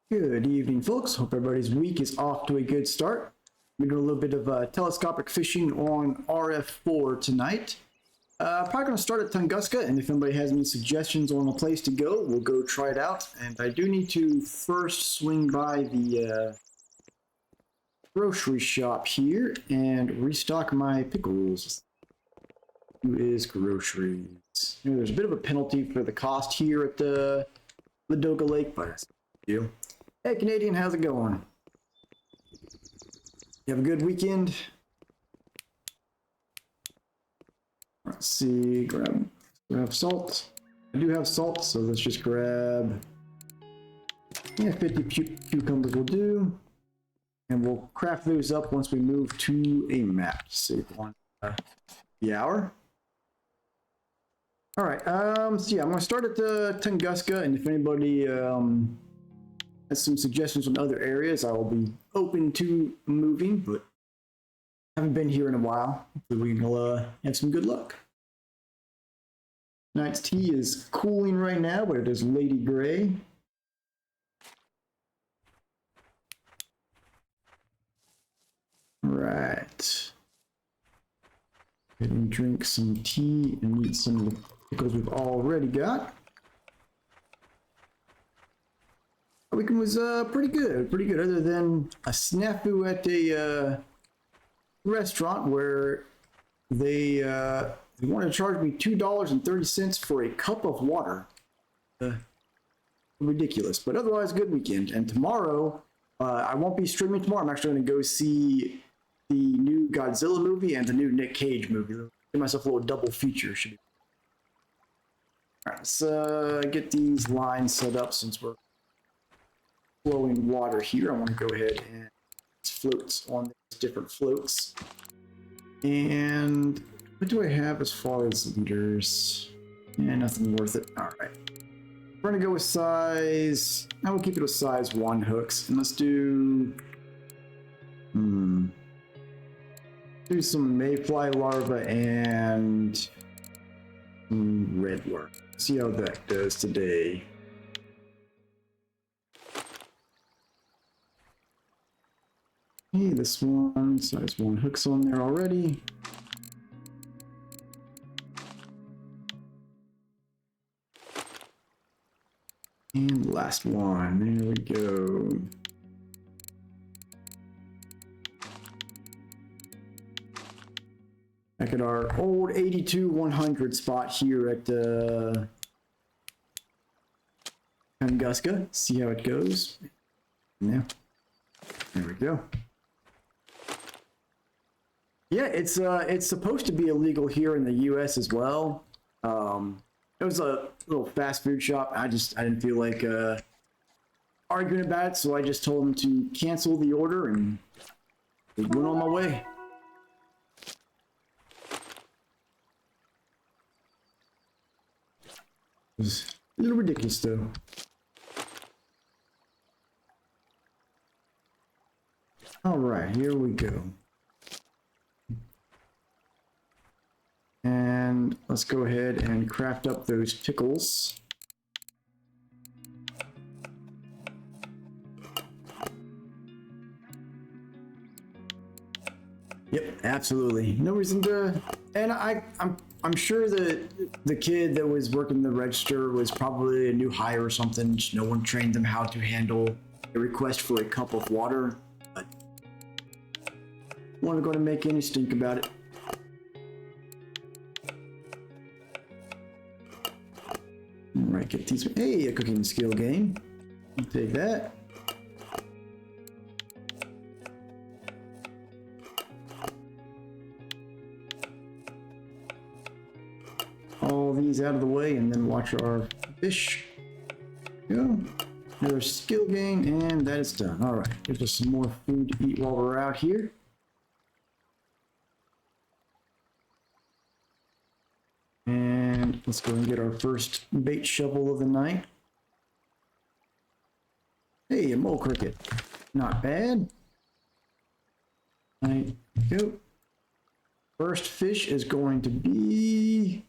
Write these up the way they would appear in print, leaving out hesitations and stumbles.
Good evening, folks. Hope everybody's week is off to a good start. We're doing a little bit of telescopic fishing on RF4 tonight. Probably going to start at Tunguska, and if anybody has any suggestions on a place to go, we'll go try it out. And I do need to first swing by the grocery shop here and restock my pickles. Who is groceries? You know, there's a bit of a penalty for the cost here at the Ladoga Lake, but that's you. Hey, Canadian, how's it going? You have a good weekend? Let's see, grab salt. I do have salt, so let's just grab 50 cucumbers will do. And we'll craft those up once we move to a map. Save on the hour. All right, so yeah, I'm gonna start at the Tunguska, and if anybody has some suggestions on other areas, I will be open to moving, but I haven't been here in a while. Hopefully we can have some good luck. Tonight's tea is cooling right now, but it is Lady Gray. All right. Go and drink some tea and eat some of the pickles we've already got. Our weekend was pretty good, other than a snafu at a restaurant where they wanted to charge me $2.30 for a cup of water. Ridiculous, but otherwise good weekend. And tomorrow, I won't be streaming tomorrow. I'm actually going to go see the new Godzilla movie and the new Nick Cage movie. Give myself a little double feature. Should be. All right, let's get these lines set up since we're flowing water here. I want to go ahead and floats on these different floats. And what do I have as far as leaders? Yeah, nothing worth it. All right. We're going to go with size. I will keep it with size 1 hooks. And let's do some mayfly larva and some red worm. See how that does today. Hey, this one, size 1 hooks on there already. And last one, there we go. Back at our old 82-100 spot here at Tunguska. See how it goes. Yeah, there we go. Yeah, it's supposed to be illegal here in the U.S. as well. It was a little fast food shop. I didn't feel like arguing about it, so I just told them to cancel the order and went on my way. It was a little ridiculous, though. All right, here we go. And let's go ahead and craft up those pickles. Yep, absolutely. No reason to. And I'm sure that the kid that was working the register was probably a new hire or something. Just no one trained them how to handle a request for a cup of water. But wasn't going to make any stink about it. All right, get these. Hey, a cooking skill game. I'll take that. All these out of the way, and then watch our fish go. Another skill game, and that is done. All right, gives us some more food to eat while we're out here. And let's go and get our first bait shovel of the night. Hey, a mole cricket. Not bad. There you go. First fish is going to be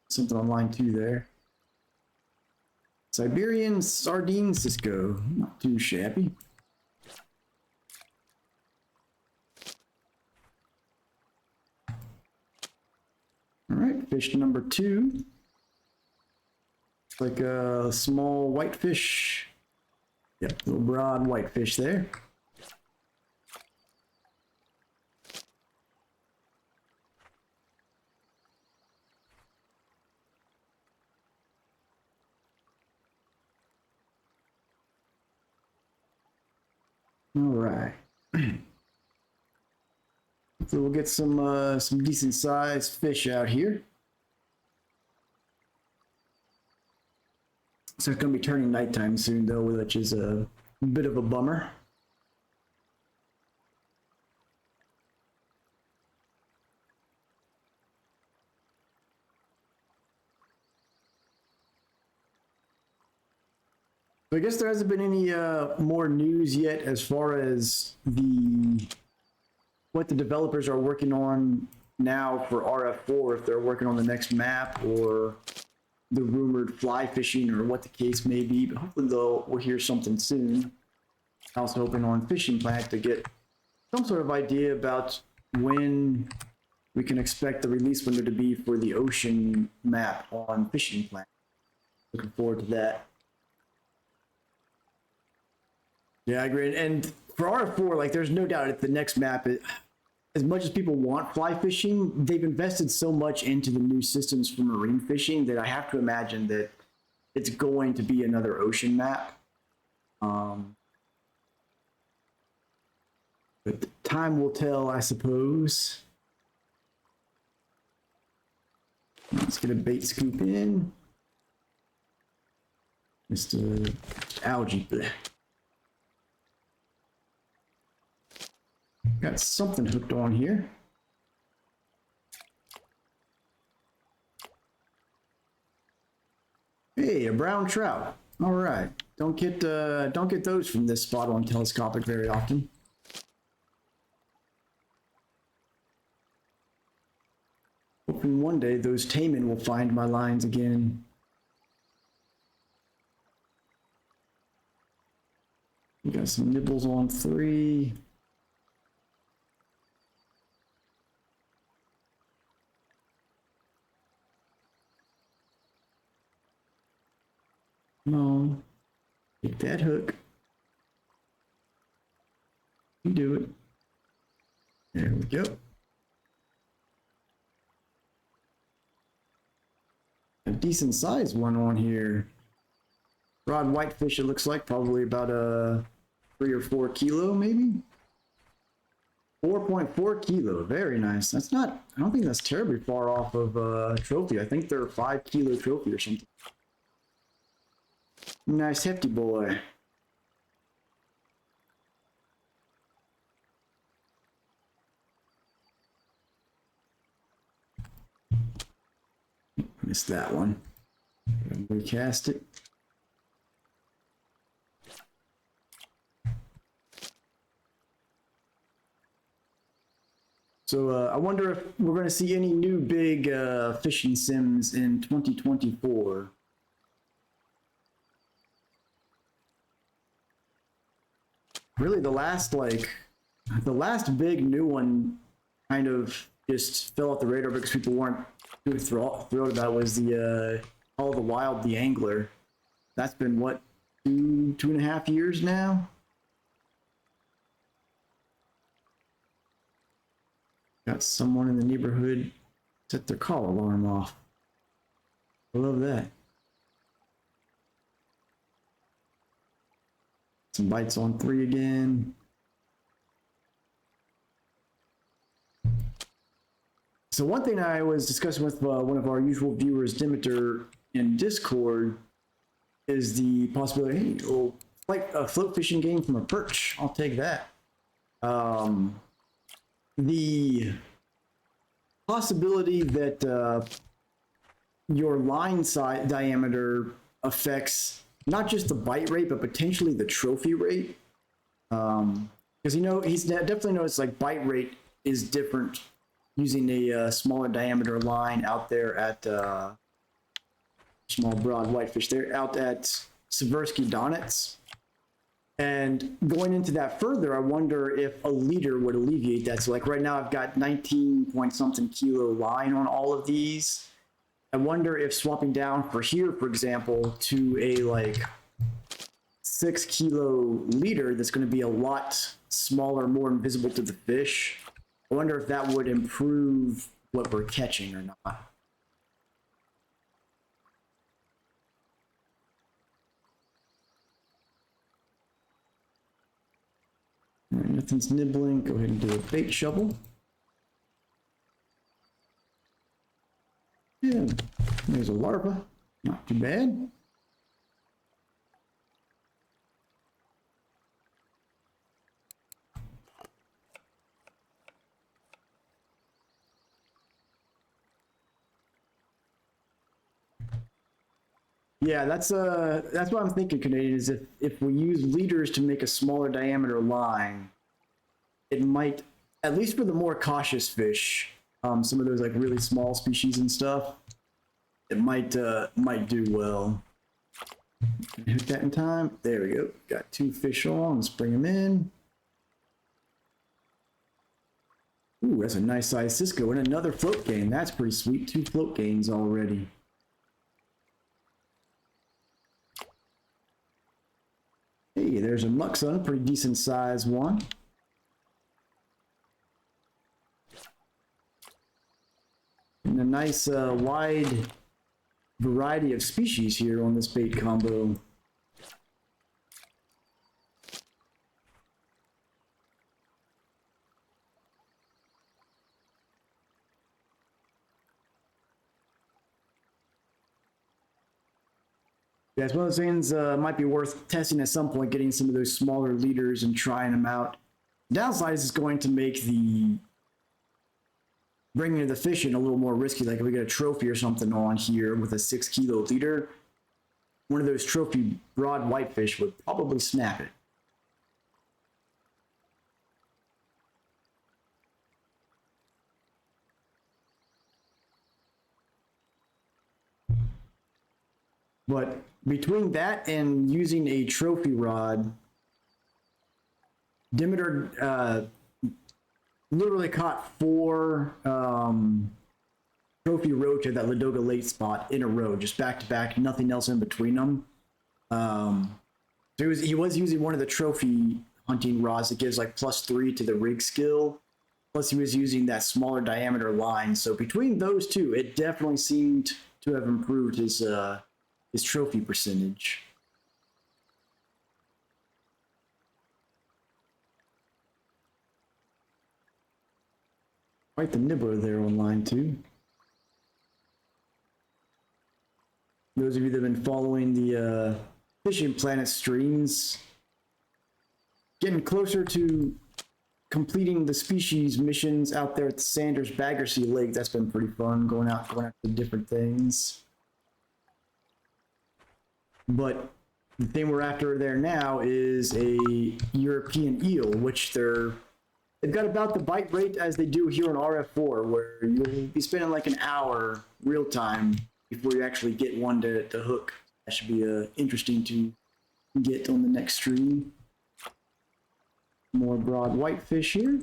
something on line 2 there. Siberian sardine Cisco, not too shabby. All right, fish number 2. It's like a small whitefish. Yep, little broad whitefish there. All right. So we'll get some decent sized fish out here. So it's gonna be turning nighttime soon though, which is a bit of a bummer. So I guess there hasn't been any more news yet as far as what the developers are working on now for RF4, if they're working on the next map or the rumored fly fishing or what the case may be. But hopefully we'll hear something soon. Also hoping on Fishing Planet to get some sort of idea about when we can expect the release window to be for the ocean map on Fishing Planet. Looking forward to that. Yeah, I agree. And for RF4, like, there's no doubt that the next map, as much as people want fly fishing, they've invested so much into the new systems for marine fishing that I have to imagine that it's going to be another ocean map. But time will tell, I suppose. Let's get a bait scoop in. Mr. Algae. Bleh. Got something hooked on here. Hey, a brown trout. All right. Don't get those from this spot on telescopic very often. Hoping one day those taimen will find my lines again. We got some nibbles on 3. Come on, get that hook. You do it. There we go. A decent sized one on here. Broad whitefish, it looks like, probably about a 3 or 4 kilo, maybe. 4.4 kilo, very nice. That's not, I don't think that's terribly far off of a trophy. I think they're a 5 kilo trophy or something. Nice hefty boy. Missed that one. Recast it. So I wonder if we're going to see any new big fishing sims in 2024. Really, the last big new one kind of just fell off the radar because people weren't too thrilled about it, was the Call of the Wild, the Angler. That's been what, 2.5 years now? Got someone in the neighborhood set their call alarm off. I love that. Some bites on 3 again. So one thing I was discussing with one of our usual viewers, Demeter, in Discord, is the possibility, hey, well, like a float fishing game from a perch. I'll take that. The possibility that your line size diameter affects not just the bite rate, but potentially the trophy rate. Because he's definitely noticed like bite rate is different using a smaller diameter line out there at small broad whitefish. They're out at Seversky Donets. And going into that further, I wonder if a leader would alleviate that. So like right now I've got 19 point something kilo line on all of these. I wonder if swapping down for here, for example, to a like 6 kilo leader that's going to be a lot smaller, more invisible to the fish. I wonder if that would improve what we're catching or not. All right, nothing's nibbling. Go ahead and do a bait shovel. Yeah, there's a larva. Not too bad. Yeah, that's what I'm thinking, Canadian, is if we use leaders to make a smaller diameter line, it might, at least for the more cautious fish, some of those like really small species and stuff, it might do well. Hit that in time. There we go. Got 2 fish on. Let's bring them in. Ooh, that's a nice size Cisco and another float gain. That's pretty sweet. 2 float gains already. Hey, there's a Muxon, pretty decent size one. And a nice wide variety of species here on this bait combo. Yeah, it's one of those things might be worth testing at some point, getting some of those smaller leaders and trying them out. Downside is it's going to make the bringing the fish in a little more risky. Like if we get a trophy or something on here with a 6 kilo leader, one of those trophy broad whitefish would probably snap it. But between that and using a trophy rod, Demeter literally caught 4 trophy roach at that Ladoga Lake spot in a row, just back to back, nothing else in between them. So he was using one of the trophy hunting rods that gives like +3 to the rig skill. Plus he was using that smaller diameter line. So between those two, it definitely seemed to have improved his trophy percentage. Quite the nibbler there on line 2. Those of you that have been following the Fishing Planet streams, getting closer to completing the species missions out there at the Sanders Baggersea Lake. That's been pretty fun, going out to different things. But the thing we're after there now is a European eel, which they've got about the bite rate as they do here on RF4, where you'll be spending like an hour real time before you actually get one to hook. That should be interesting to get on the next stream. More broad whitefish here.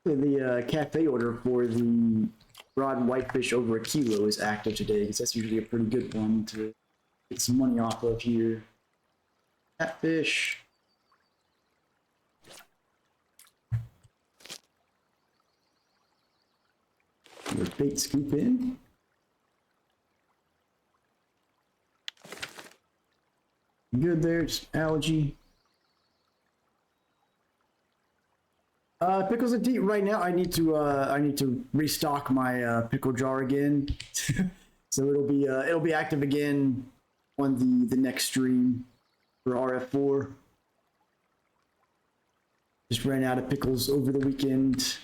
The cafe order for the broad whitefish over a kilo is active today, because that's usually a pretty good one to get some money off of here. Catfish. The bait scoop in. Good there, just algae. Pickles and tea. Right now, I need to restock my pickle jar again, so it'll be active again on the next stream for RF4. Just ran out of pickles over the weekend.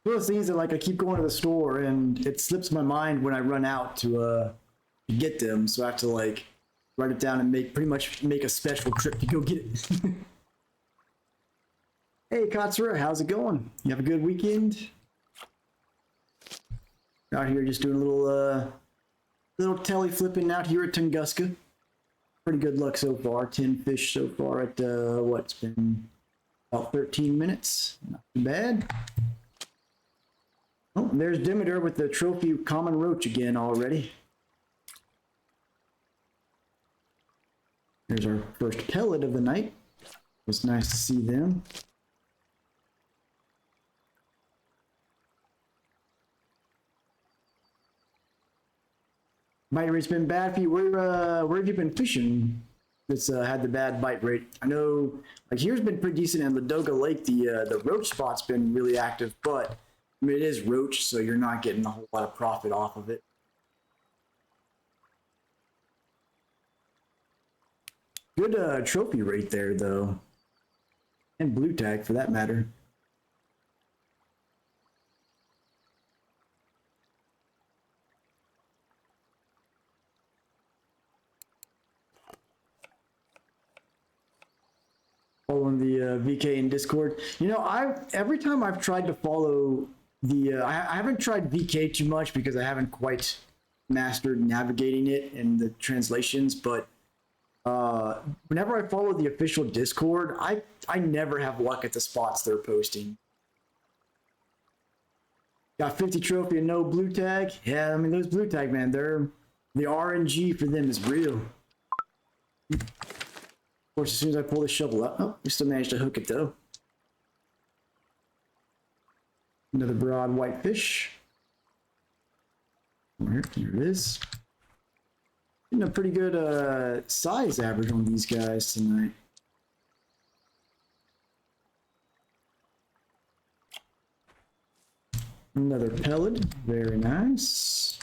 One of those things that like I keep going to the store and it slips my mind when I run out to get them, so I have to like write it down and pretty much make a special trip to go get it. Hey, Katsura, how's it going? You have a good weekend? Out here just doing a little telly flipping out here at Tunguska. Pretty good luck so far. 10 fish so far at, it's been about 13 minutes. Not too bad. Oh, there's Demeter with the trophy common roach again already. There's our first pellet of the night. It's nice to see them. Bite rate's been bad for you. Where have you been fishing that's had the bad bite rate? I know, like, here's been pretty decent, and Ladoga Lake, the roach spot's been really active, but I mean, it is roach, so you're not getting a whole lot of profit off of it. Good trophy rate there, though, and blue tag for that matter. Following the VK in Discord. You know, every time I've tried to follow the, I haven't tried VK too much because I haven't quite mastered navigating it and the translations, but whenever I follow the official Discord, I never have luck at the spots they're posting. Got 50 trophy and no blue tag. Yeah, I mean, those blue tag, man, the RNG for them is real. Of course, as soon as I pull the shovel up, oh, we still managed to hook it though. Another broad white fish. Here it is. Getting a pretty good size average on these guys tonight. Another pellet, very nice.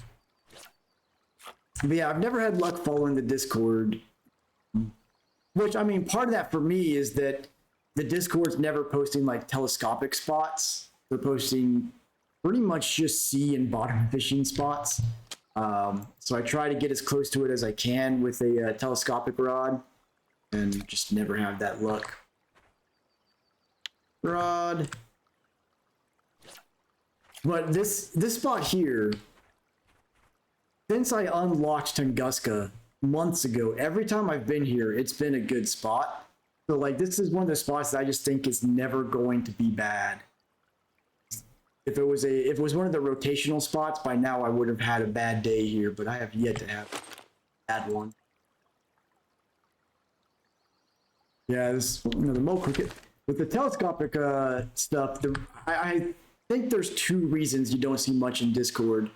But yeah, I've never had luck following the Discord. Which, I mean, part of that for me is that the Discord's never posting like telescopic spots. They're posting pretty much just sea and bottom fishing spots. So I try to get as close to it as I can with a telescopic rod and just never have that luck. Rod. But this spot here, since I unlocked Tunguska months ago, every time I've been here, it's been a good spot. So like, this is one of the spots that I just think is never going to be bad. If it was one of the rotational spots, by now I would have had a bad day here, but I have yet to have a bad one. Yeah, this, you know, the Mo cricket with the telescopic stuff. I think there's two reasons you don't see much in Discord.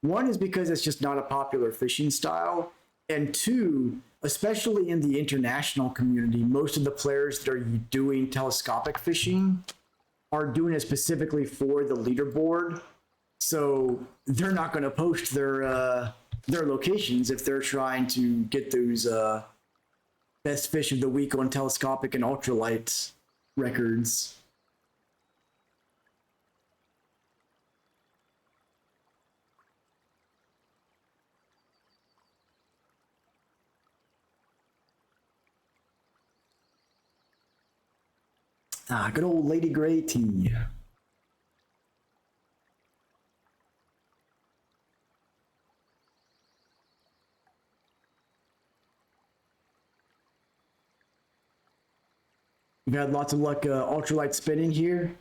One is because it's just not a popular fishing style. And two, especially in the international community, most of the players that are doing telescopic fishing are doing it specifically for the leaderboard. So they're not going to post their locations if they're trying to get those best fish of the week on telescopic and ultralight records. Ah, good old Lady Grey tea. We've had lots of luck ultralight spinning here.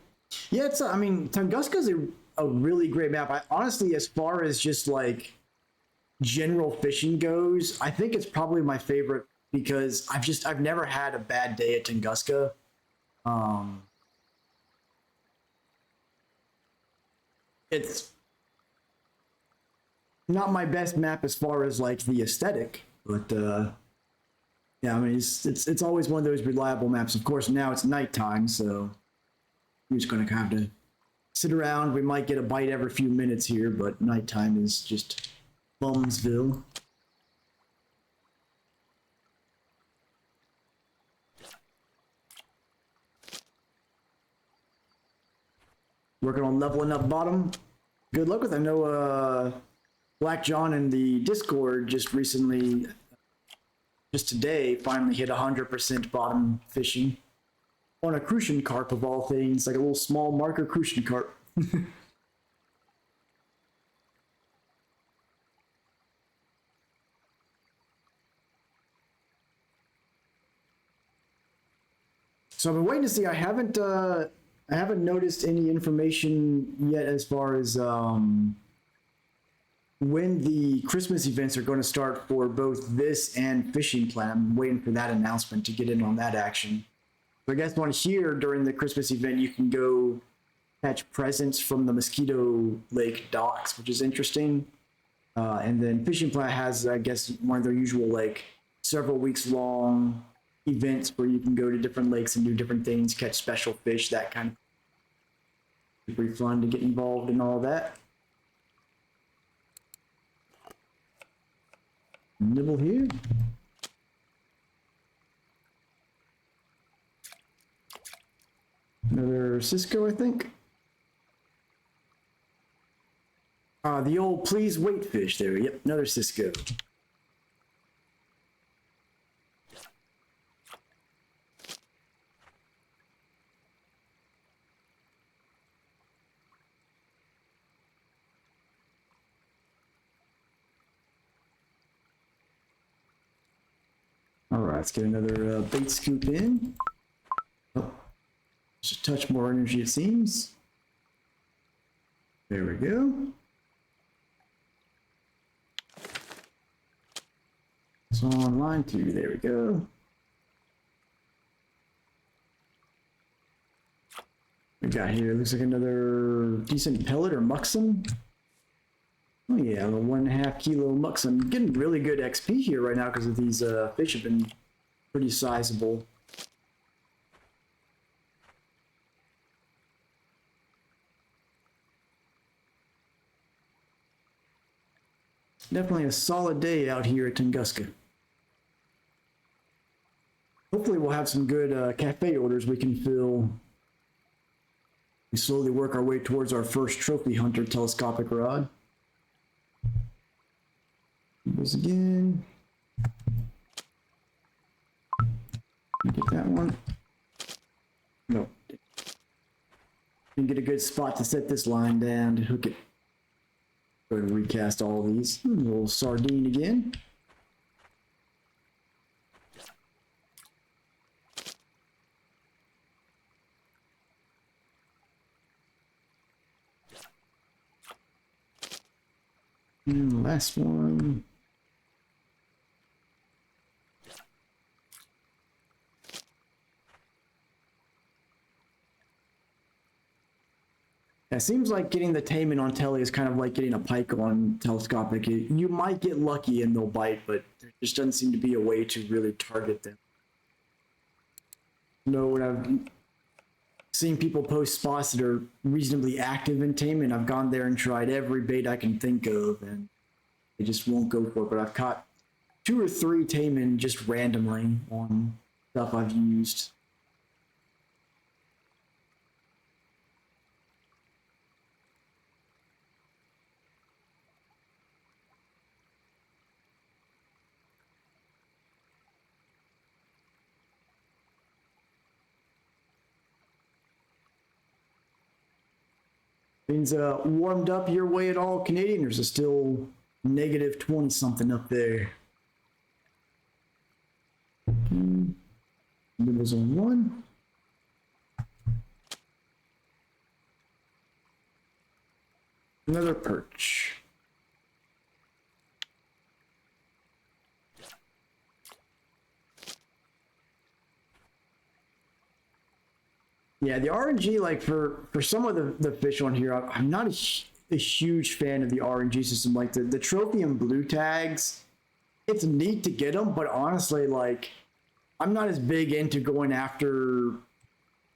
Yeah, it's, I mean, Tunguska's a really great map. I honestly, as far as just like general fishing goes, I think it's probably my favorite because I've never had a bad day at Tunguska. It's not my best map as far as like the aesthetic, but yeah, I mean it's always one of those reliable maps. Of course, now it's nighttime, so we're just gonna have to sit around. We might get a bite every few minutes here, but nighttime is just Bumsville. Working on leveling up bottom. Good luck with it. I know Black John in the Discord just recently, just today, finally hit 100% bottom fishing. on a crucian carp of all things, like a little small marker crucian carp. So I've been waiting to see. I haven't noticed any information yet as far as when the Christmas events are going to start for both this and Fishing Plan. I'm waiting for that announcement to get in on that action. So I guess on here during the Christmas event, you can go catch presents from the Mosquito Lake docks, which is interesting. And then Fishing Plan has, I guess, one of their usual like several weeks long events where you can go to different lakes and do different things, catch special fish, that kind of pretty fun to get involved in all that. Nibble here. Another Cisco, I think. The old please wait fish there. Yep, another Cisco. All right, let's get another bait scoop in. Oh, just a touch more energy, it seems. There we go. So on line 2, there we go. We got here, looks like another decent pellet or muxon. Oh yeah, a 1.5 kilo muxon. Getting really good XP here right now because of these fish have been pretty sizable. Definitely a solid day out here at Tunguska. Hopefully we'll have some good cafe orders we can fill. We slowly work our way towards our first trophy hunter telescopic rod. Goes again. Get that one. Nope. Didn't get a good spot to set this line down to hook it. Go ahead and recast all of these. A little sardine again. And the last one. It seems like getting the taimen on telly is kind of like getting a pike on telescopic. You might get lucky and they'll bite, but there just doesn't seem to be a way to really target them. You know, when I've seen people post spots that are reasonably active in taimen, I've gone there and tried every bait I can think of, and they just won't go for it. But I've caught 2 or 3 taimen just randomly on stuff I've used. Things warmed up your way at all, Canadian? Or is it still negative 20 something up there? Middle's on 1. Another perch. Yeah, the RNG, like for some of the fish on here, I'm not a huge fan of the RNG system. Like the trophy and blue tags, it's neat to get them, but honestly, like I'm not as big into going after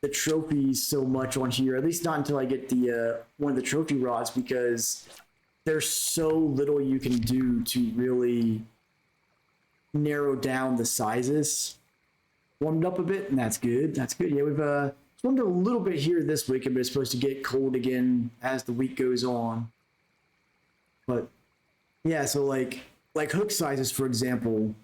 the trophies so much on here. At least not until I get the one of the trophy rods, because there's so little you can do to really narrow down the sizes. Warmed up a bit, and that's good. That's good. Yeah, we've warmed up a little bit here this week, but it's supposed to get cold again as the week goes on. But yeah, so like hook sizes, for example,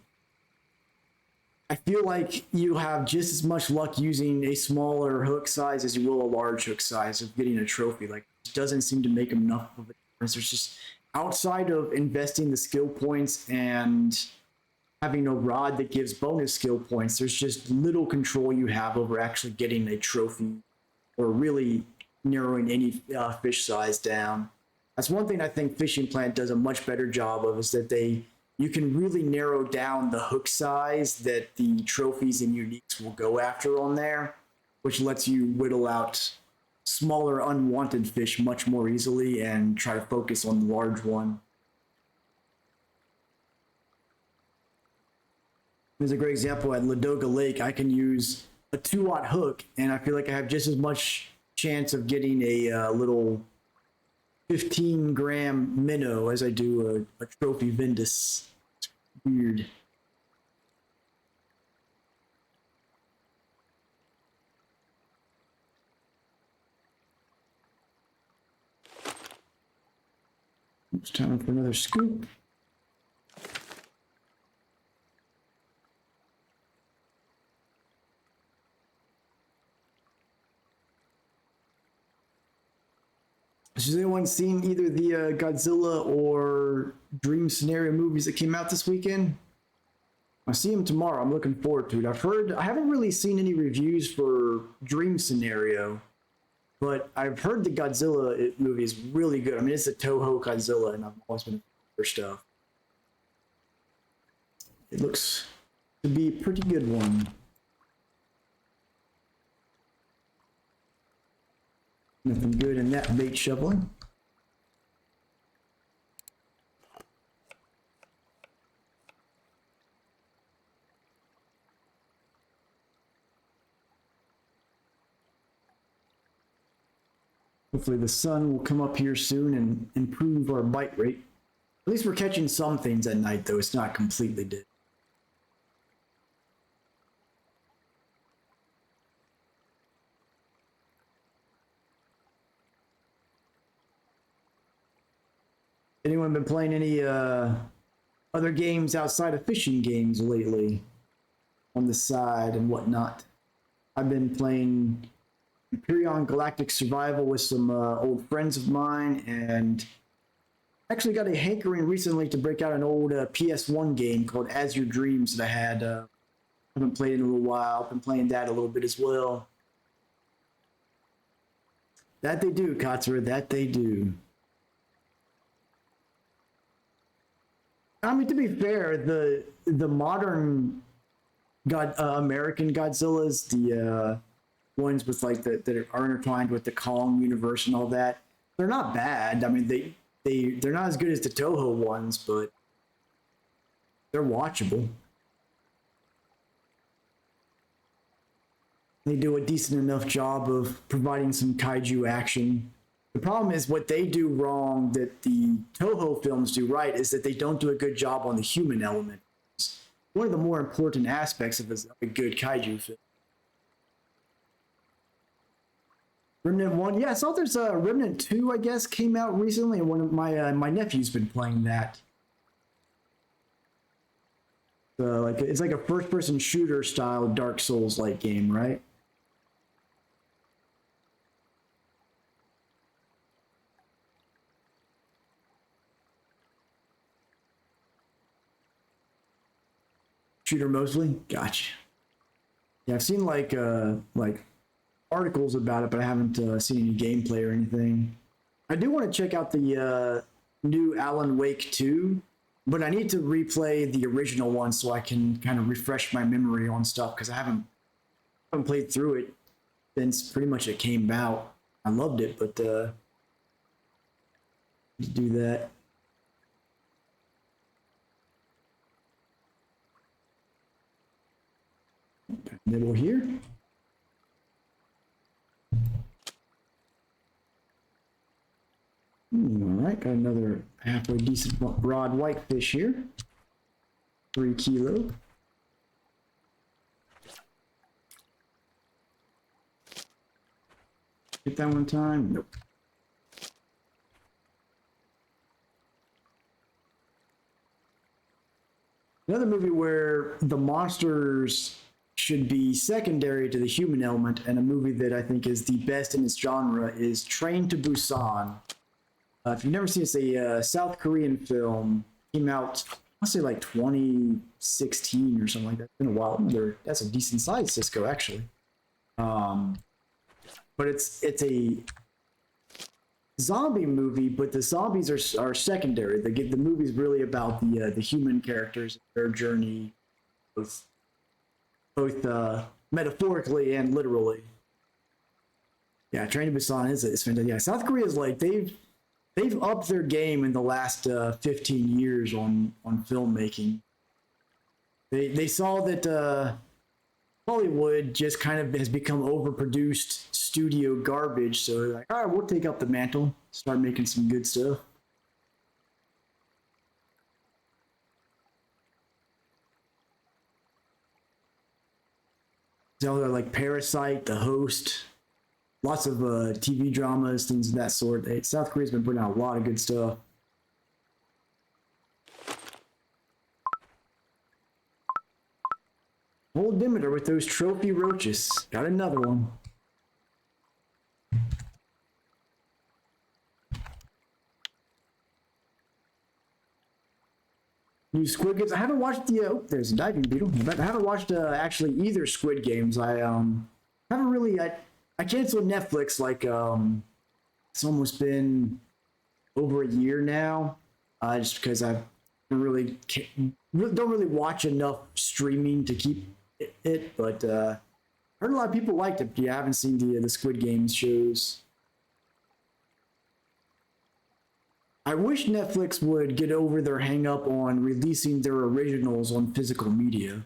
I feel like you have just as much luck using a smaller hook size as you will a large hook size of getting a trophy. Like, it doesn't seem to make enough of a difference. There's just outside of investing the skill points and having a rod that gives bonus skill points, there's just little control you have over actually getting a trophy or really narrowing any fish size down. That's one thing I think Fishing Plant does a much better job of, is that you can really narrow down the hook size that the trophies and uniques will go after on there, which lets you whittle out smaller unwanted fish much more easily and try to focus on the large one. There's a great example at Ladoga Lake. I can use a 2-aught hook, and I feel like I have just as much chance of getting a little 15-gram minnow as I do a trophy Vindus. It's weird. It's time for another scoop. Has anyone seen either the Godzilla or Dream Scenario movies that came out this weekend? I see them tomorrow. I'm looking forward to it. I haven't really seen any reviews for Dream Scenario, but I've heard the Godzilla movie is really good. I mean, it's a Toho Godzilla, and I've always been for stuff. It looks to be a pretty good one. Nothing good in that bait shoveling. Hopefully the sun will come up here soon and improve our bite rate. At least we're catching some things at night, though. It's not completely dead. Anyone been playing any other games outside of fishing games lately on the side and whatnot? I've been playing Empyrean Galactic Survival with some old friends of mine, and actually got a hankering recently to break out an old PS1 game called As Your Dreams that I haven't played in a little while. I've been playing that a little bit as well. That they do, Kotzler, that they do. I mean, to be fair, the modern American Godzillas, the ones with like that are intertwined with the Kong universe and all that, they're not bad. I mean, they're not as good as the Toho ones, but they're watchable. They do a decent enough job of providing some kaiju action. The problem is what they do wrong that the Toho films do right is that they don't do a good job on the human element. It's one of the more important aspects of a good kaiju film. Remnant 1, yeah, I saw there's a Remnant 2, I guess, came out recently, and one of my nephew's been playing that. It's like a first-person shooter style Dark Souls-like game, right? Shooter mostly? Gotcha. Yeah, I've seen like articles about it, but I haven't seen any gameplay or anything. I do want to check out the new Alan Wake 2, but I need to replay the original one so I can kind of refresh my memory on stuff, because I haven't played through it since pretty much it came out. I loved it, but to do that. Nibble here. All right, got another halfway decent rod whitefish here. 3 kilo. Hit that one time? Nope. Another movie where the monsters should be secondary to the human element, and a movie that I think is the best in its genre is Train to Busan. If you've never seen it, it's a South Korean film. Came out, I want to say like 2016 or something like that. It's been a while. That's a decent size Cisco, actually. But it's a zombie movie, but the zombies are secondary. The movie's really about the human characters, their journey, both metaphorically and literally. Yeah, Train to Busan is fantastic. Yeah, South Korea is like they've upped their game in the last 15 years on filmmaking. They saw that Hollywood just kind of has become overproduced studio garbage, so they're like, all right, we'll take up the mantle, start making some good stuff. So they're like Parasite, The Host, lots of TV dramas, things of that sort. South Korea's been putting out a lot of good stuff. Old Demeter with those trophy roaches. Got another one. New Squid Games. I haven't watched the. Oh, there's a diving beetle. I haven't watched actually either Squid Games. I haven't really. I canceled Netflix like it's almost been over a year now. Just because I don't really watch enough streaming to keep it. But heard a lot of people liked it. But yeah, I haven't seen the Squid Games shows. I wish Netflix would get over their hang up on releasing their originals on physical media.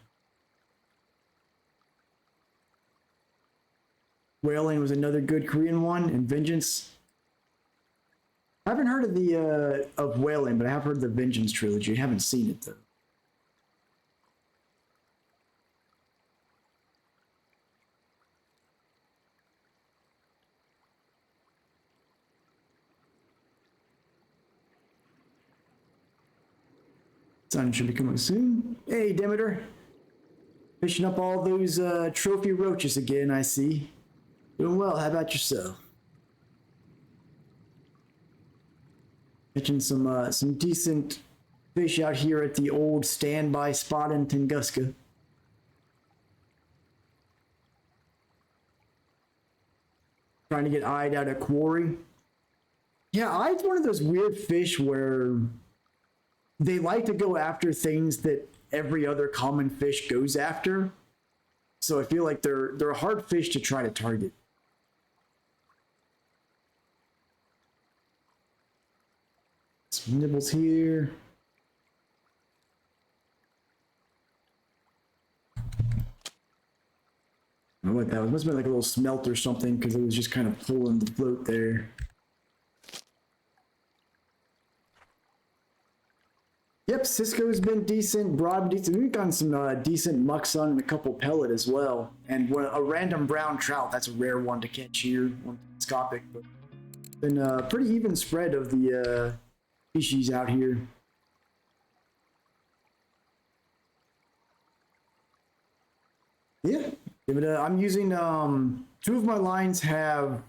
Wailing was another good Korean one, and Vengeance. I haven't heard of the of Wailing, but I have heard the Vengeance trilogy. I haven't seen it though. Sun should be coming soon. Hey, Demeter. Fishing up all those trophy roaches again, I see. Doing well. How about yourself? Catching some decent fish out here at the old standby spot in Tunguska. Trying to get eyed out at quarry. Yeah, eye's one of those weird fish where they like to go after things that every other common fish goes after. So I feel like they're a hard fish to try to target. Some nibbles here. I don't know what that was. Must have been like a little smelt or something because it was just kind of pulling the float there. Yep, Cisco's been decent, broad decent. We've gotten some decent muck sun and a couple pellet as well. And a random brown trout, that's a rare one to catch here, one telescopic. But been a pretty even spread of the species out here. Yeah, I'm using, two of my lines have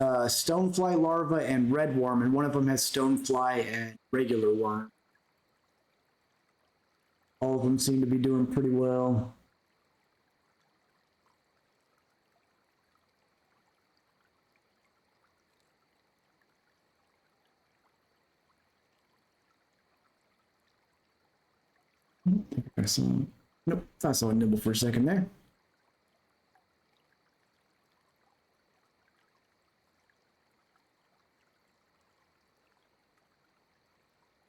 stonefly larva and red worm, and one of them has stonefly and regular worm. All of them seem to be doing pretty well. I think I saw. Nope, I saw a nibble for a second there.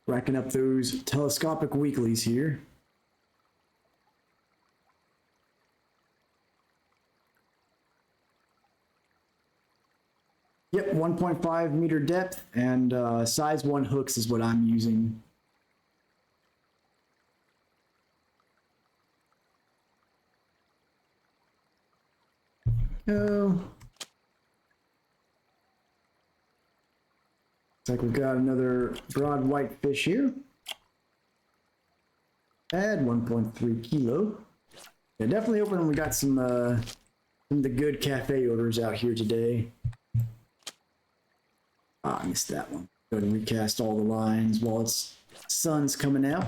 Racking up those telescopic weeklies here. Yep, 1.5 meter depth and size 1 hooks is what I'm using. Looks like we've got another broad white fish here. Add 1.3 kilo. Yeah, definitely hoping we got some of the good cafe orders out here today. Ah, I missed that one. Go ahead and recast all the lines while it's sun's coming out.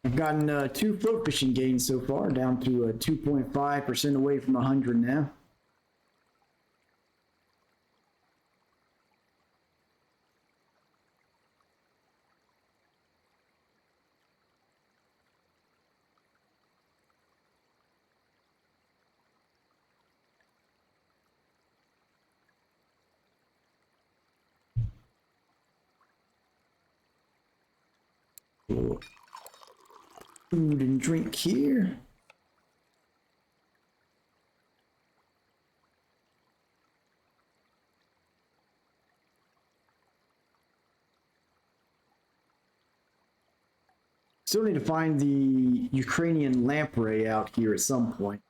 I've gotten 2 float fishing gains so far, down to 2.5% away from 100 now. Cool. Food and drink here. Still need to find the Ukrainian lamprey out here at some point.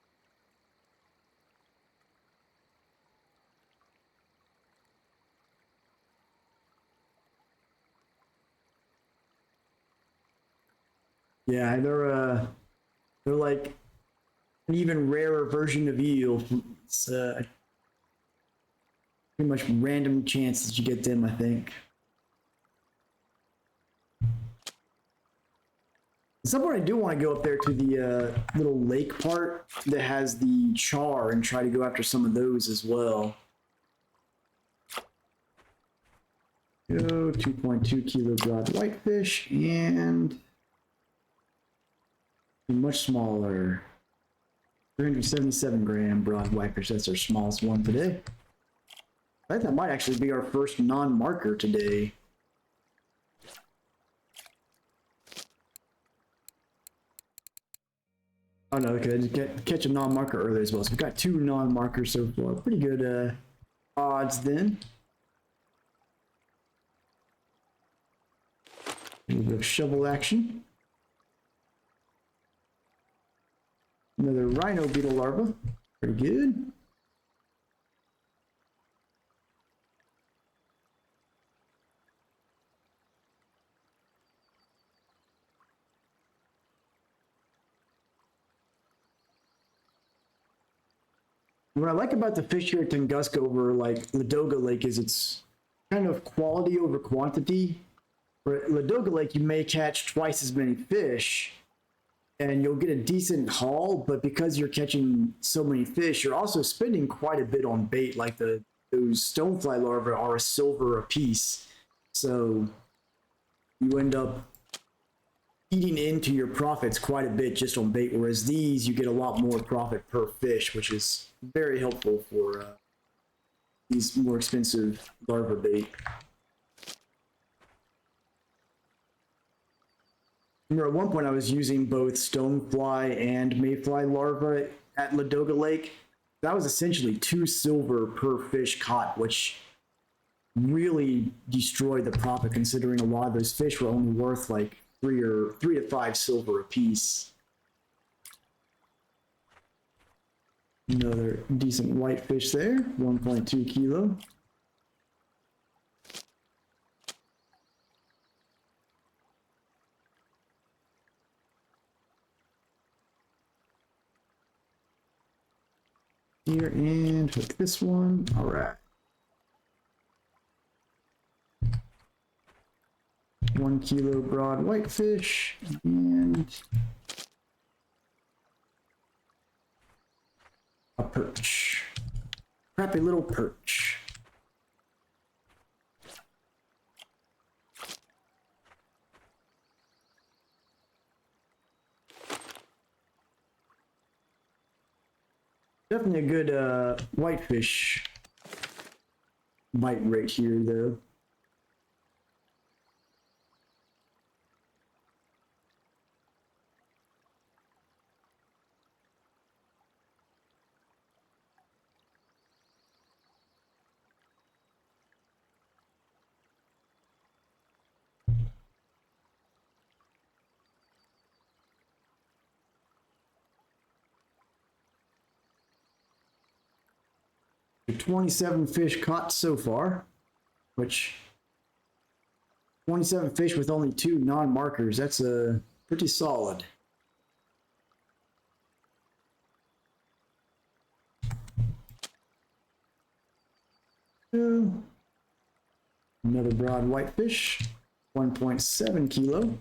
Yeah, they're like an even rarer version of eel. It's pretty much random chance that you get them, I think. At some point, I do want to go up there to the little lake part that has the char and try to go after some of those as well. Go 2.2 kilo broad whitefish and much smaller 377 gram broad whitefish. That's our smallest one today. I think that might actually be our first non-marker today. Oh no, okay, I just catch a non-marker earlier as well. So we've got 2 non-markers so far. Pretty good odds then. A little bit of shovel action. Another rhino beetle larva. Pretty good. What I like about the fish here at Tunguska over like Ladoga Lake is it's kind of quality over quantity. For Ladoga Lake, you may catch twice as many fish and you'll get a decent haul, but because you're catching so many fish, you're also spending quite a bit on bait. Like those stonefly larvae are a silver a piece. So you end up eating into your profits quite a bit just on bait, whereas these you get a lot more profit per fish, which is very helpful for these more expensive larva bait. Remember at one point I was using both stonefly and mayfly larvae at Ladoga Lake. That was essentially 2 silver per fish caught, which really destroyed the profit considering a lot of those fish were only worth like 3 to 5 silver a piece. Another decent whitefish there, 1.2 kilo. Here and hook this one. All right. 1 kilo broad whitefish and a perch. Crappy little perch. Definitely a good whitefish bite rate here, though. 27 fish caught so far, which 27 fish with only 2 non-markers. That's a pretty solid. Another broad whitefish, 1.7 kilo.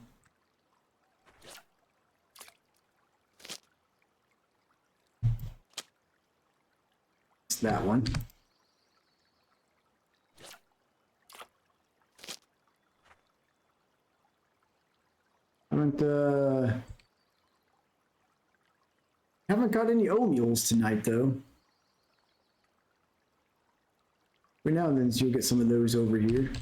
It's that one. Haven't got any O-mules tonight though. Every now and then you'll get some of those over here.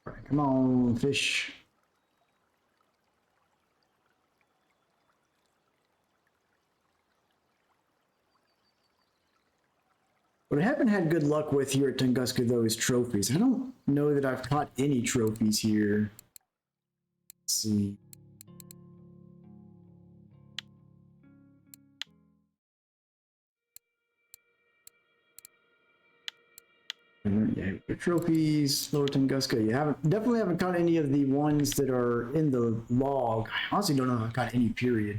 All right, come on, fish. What I haven't had good luck with here at Tunguska, though, is trophies. I don't know that I've caught any trophies here. Let's see. Yeah, trophies, Lower Tunguska. You definitely haven't caught any of the ones that are in the log. I honestly don't know if I've caught any, period.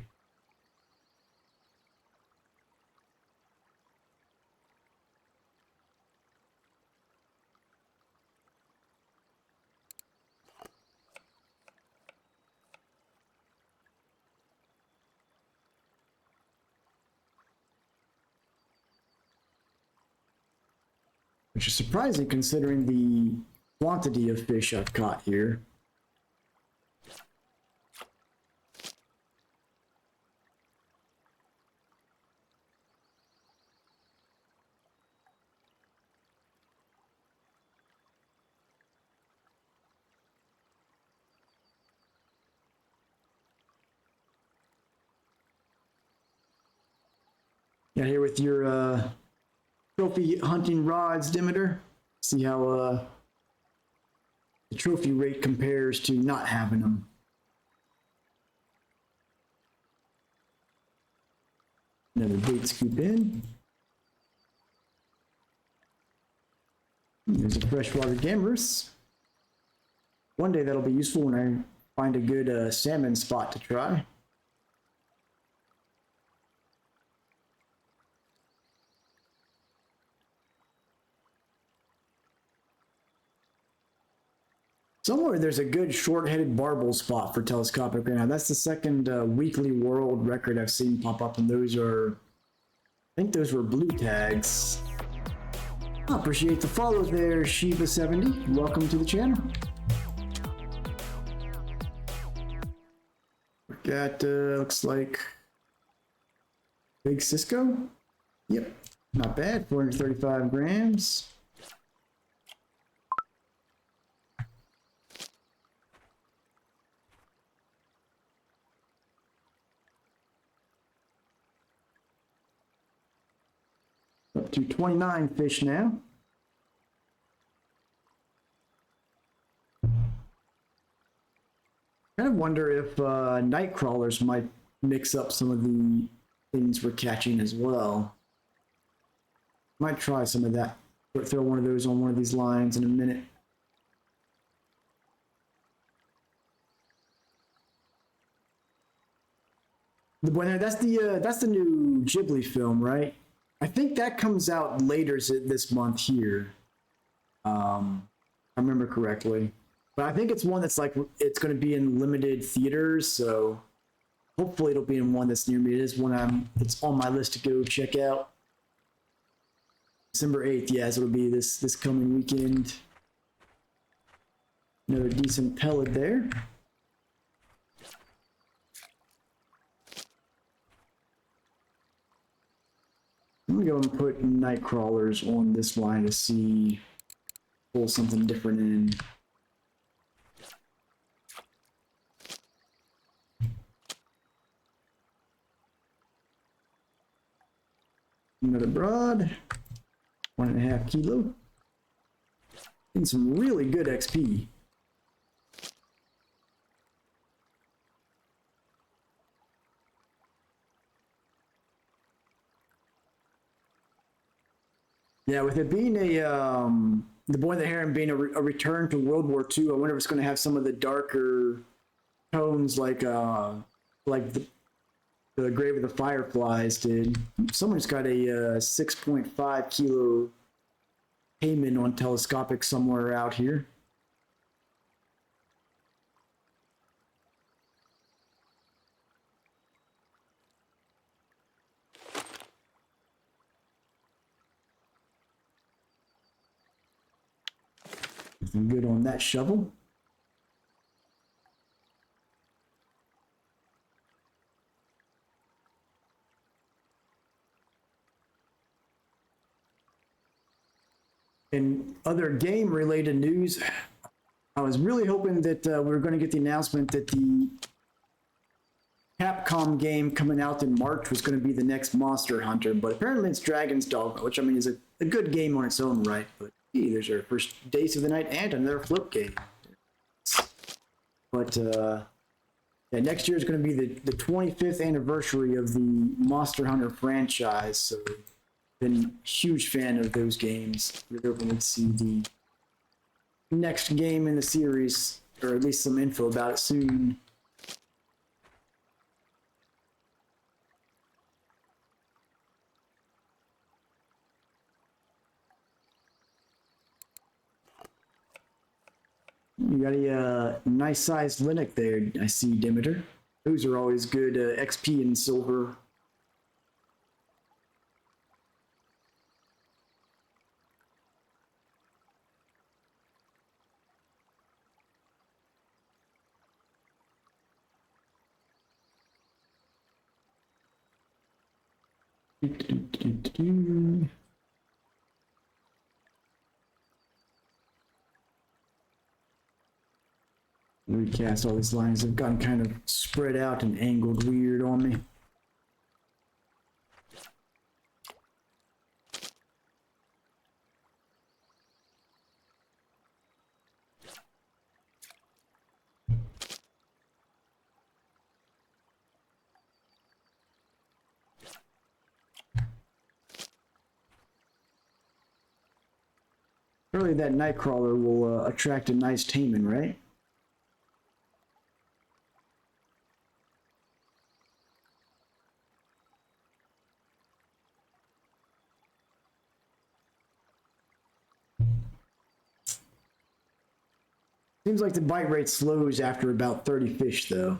Which is surprising considering the quantity of fish I've caught here. Yeah, here with your trophy hunting rods, Demeter. See how the trophy rate compares to not having them. Another bait scoop in. There's a freshwater gambrus. One day that'll be useful when I find a good salmon spot to try. Somewhere there's a good short-headed barbel spot for telescopic right now. That's the second weekly world record I've seen pop up, and those are, I think those were blue tags. I appreciate the follow there, Shiva70. Welcome to the channel. Got, looks like Big Cisco. Yep, not bad, 435 grams. Up to 29 fish now. Kind of wonder if night crawlers might mix up some of the things we're catching as well. Might try some of that. Throw one of those on one of these lines in a minute. That's the new Ghibli film, right? I think that comes out later this month here. I remember correctly. But I think it's one that's like, it's going to be in limited theaters, so hopefully it'll be in one that's near me. It is one it's on my list to go check out. December 8th, yeah, so it'll be this coming weekend. Another decent pellet there. I'm gonna go and put night crawlers on this line to see, pull something different in. Another broad. 1.5 kilo. And some really good XP. Yeah, with it being the Boy and the Heron being a return to World War II, I wonder if it's going to have some of the darker tones like the Grave of the Fireflies did. Someone's got a 6.5 kilo payment on telescopic somewhere out here. Nothing good on that shovel. In other game-related news, I was really hoping that we were going to get the announcement that the Capcom game coming out in March was going to be the next Monster Hunter, but apparently it's Dragon's Dogma, which I mean is a good game on its own right. But hey, there's our first Days of the Night and another flip game. But yeah, next year is going to be the 25th anniversary of the Monster Hunter franchise, so been a huge fan of those games. Really hoping to see the next game in the series, or at least some info about it soon. You got a nice sized Linux there, I see, Demeter. Those are always good XP and silver. Recast all these lines have gotten kind of spread out and angled weird on me. Surely that Nightcrawler will attract a nice taming, right? Seems like the bite rate slows after about 30 fish, though.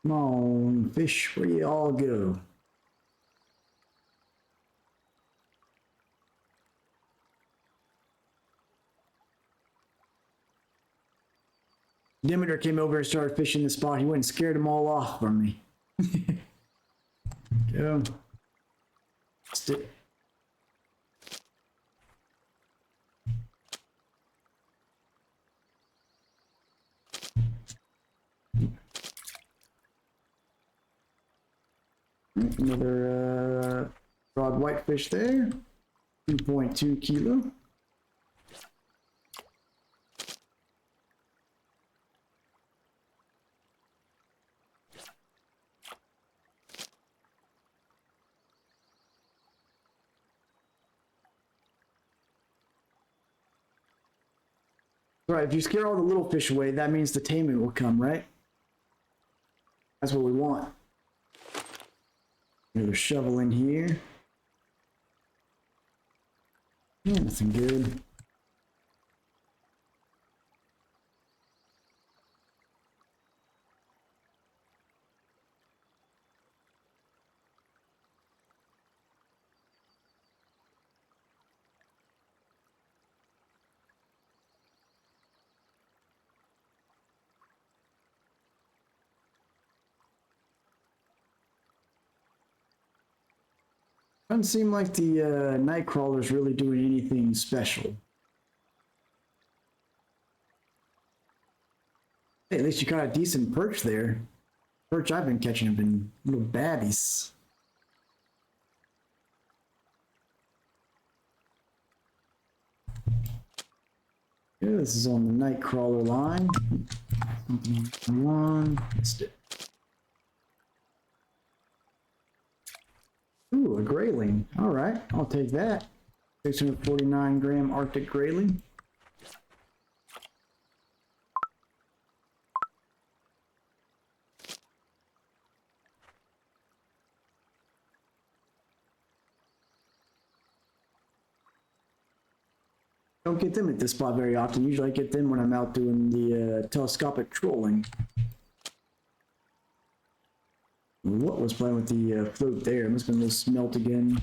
Come on, fish, where you all go? Demeter came over and started fishing the spot. He went and scared them all off from me. Go. Stick. Another broad whitefish there. 2.2 kilo. Right, if you scare all the little fish away, that means the taming will come, right? That's what we want. Another shovel in here. Yeah, nothing good. Doesn't seem like the night crawler's really doing anything special. Hey, at least you got a decent perch there. Perch I've been catching have been little baddies. Yeah, this is on the night crawler line. One, missed it. Ooh, a grayling. All right, I'll take that. 649 gram Arctic grayling. Don't get them at this spot very often. Usually I get them when I'm out doing the telescopic trolling. What was playing with the float there? I'm just gonna smelt again.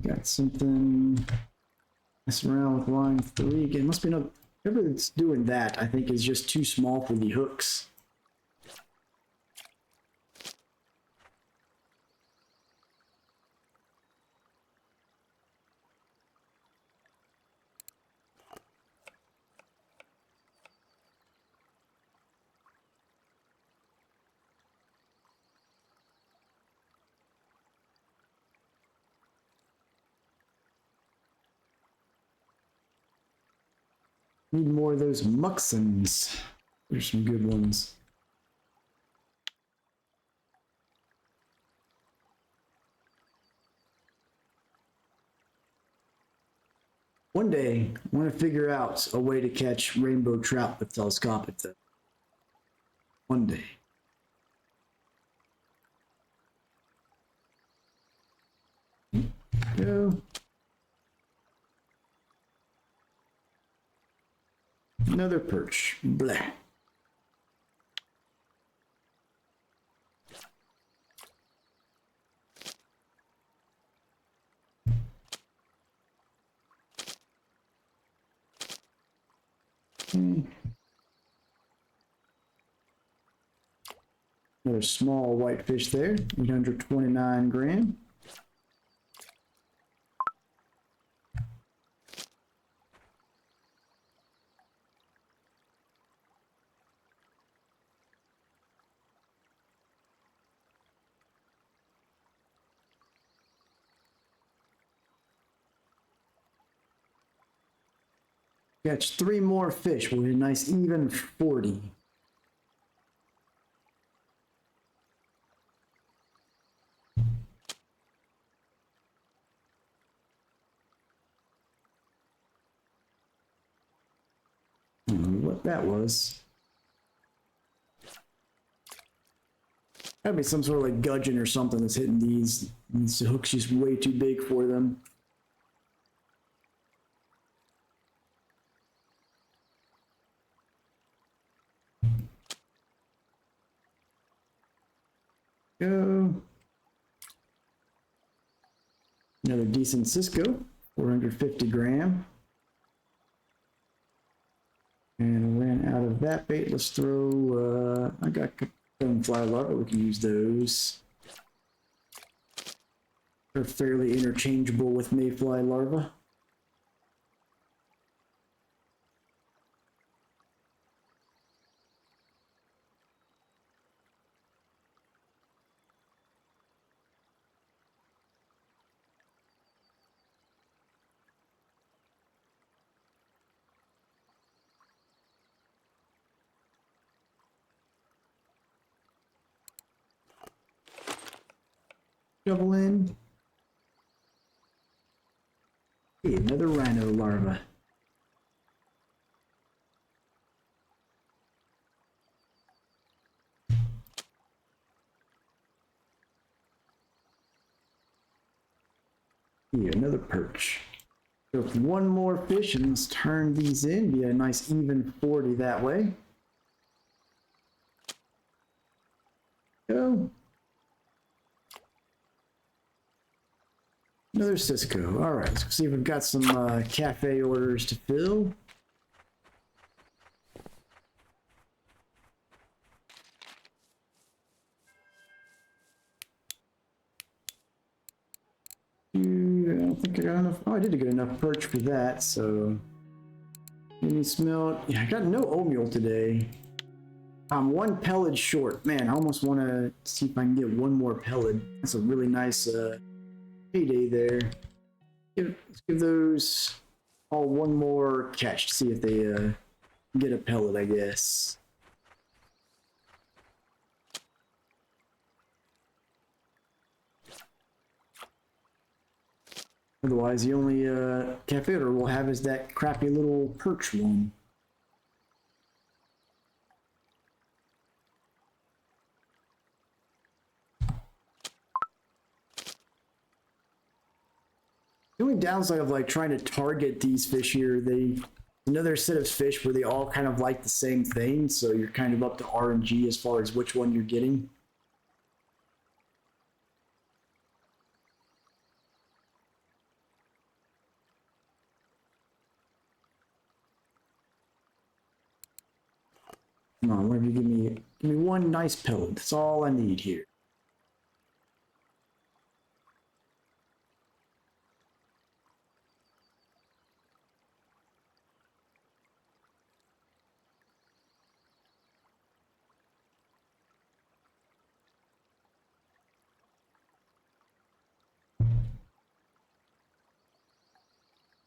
Got something messing around with line 3 again. Must be no, whoever that's doing that, I think, is just too small for the hooks. Need more of those muxons. There's some good ones. One day, I want to figure out a way to catch rainbow trout with telescopic though. One day. Go. Another perch. Blah. Another small whitefish there, 829 gram. Catch 3 more fish. We'll hit a nice even 40. I don't know what that was. Gotta be some sort of like gudgeon or something that's hitting these. This hook's just way too big for them. Go. Another decent Cisco, 450 gram. And ran out of that bait. Let's throw, I got fly larvae, we can use those. They're fairly interchangeable with mayfly larvae. Shovel in. Hey, another rhino larva. Hey, another perch. So if one more fish and let's turn these in, be a nice even 40 that way. Go. Another Cisco. All right, let's see if we've got some cafe orders to fill. I don't think I got enough. Oh, I did get enough perch for that, so. Any smelt? Yeah, I got no oatmeal today. I'm one pellet short. Man, I almost want to see if I can get one more pellet. That's a really nice payday there. Let's give those all one more catch to see if they get a pellet, I guess. Otherwise, the only cafe order we'll have is that crappy little perch one. The only downside of like trying to target these fish here, another set of fish where they all kind of like the same thing, so you're kind of up to RNG as far as which one you're getting. Come on, whatever you give me one nice pellet. That's all I need here.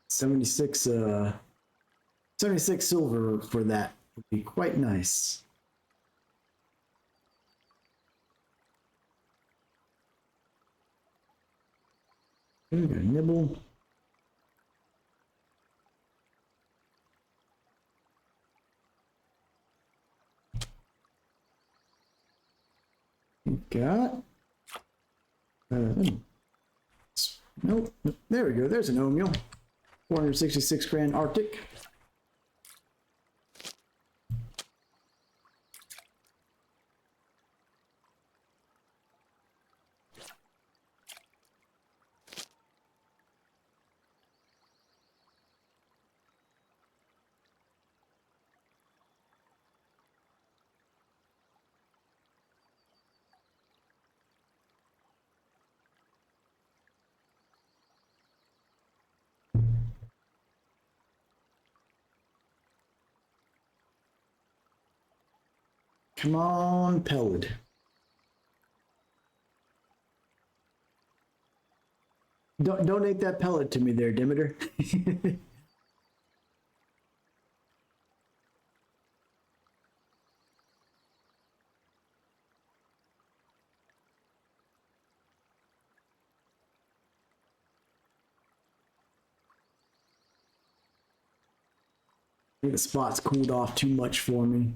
$76 silver for that would be quite nice. Okay, got a nibble. Got nope, there we go. There's an oatmeal. 466 grand Arctic. Come on, pellet. Donate that pellet to me there, Demeter. I think the spot's cooled off too much for me.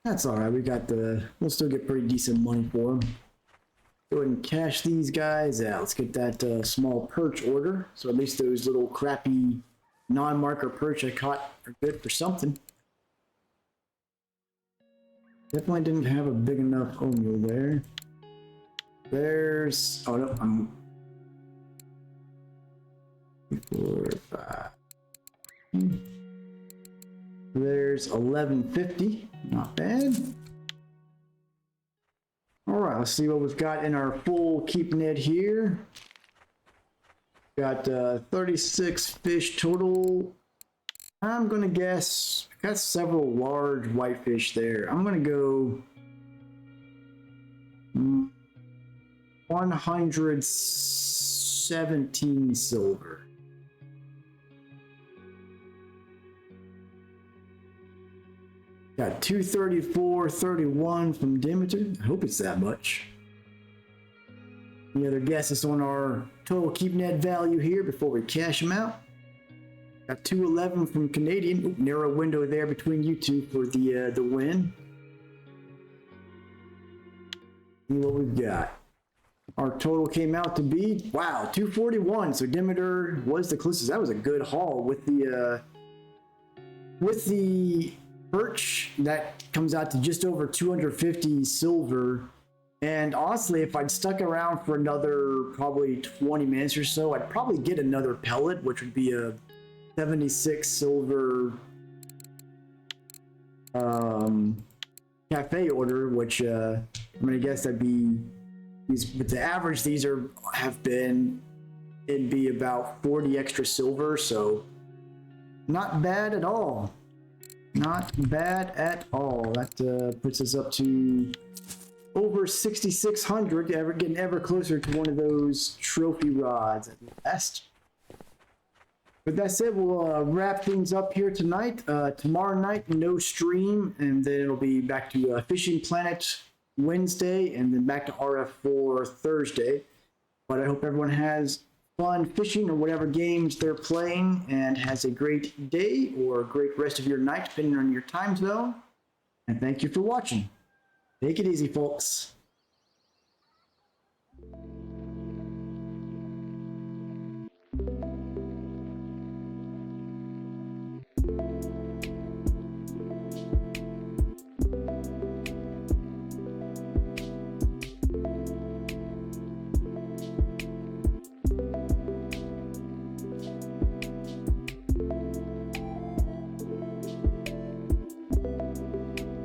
That's all right. We'll still get pretty decent money for them. Go ahead and cash these guys out. Let's get that small perch order. So at least those little crappy non-marker perch I caught are good for something. Definitely didn't have a big enough oatmeal there. There's, oh no, I'm 4, 5. There's 1150, not bad. All right, let's see what we've got in our full keep net here. Got 36 fish total. I'm gonna guess, I got several large whitefish there. I'm gonna go 117 silver. Got 234.31 from Demeter. I hope it's that much. Any other guesses on our total keep net value here before we cash them out? Got 211 from Canadian. Ooh, narrow window there between you two for the win. See what we've got. Our total came out to be, wow, 241. So Demeter was the closest. That was a good haul with the perch. That comes out to just over 250 silver And honestly, if I'd stuck around for another probably 20 minutes or so, I'd probably get another pellet, which would be a 76 silver cafe order, which I'm gonna guess that'd be with the average these have been, it'd be about 40 extra silver, so not bad at all. Not bad at all. That puts us up to over 6,600, getting ever closer to one of those trophy rods at last. With that said, we'll wrap things up here tonight. Tomorrow night, no stream, and then it'll be back to Fishing Planet Wednesday, and then back to RF4 Thursday. But I hope everyone has fun fishing or whatever games they're playing, and has a great day or a great rest of your night, depending on your time zone. And thank you for watching. Take it easy, folks.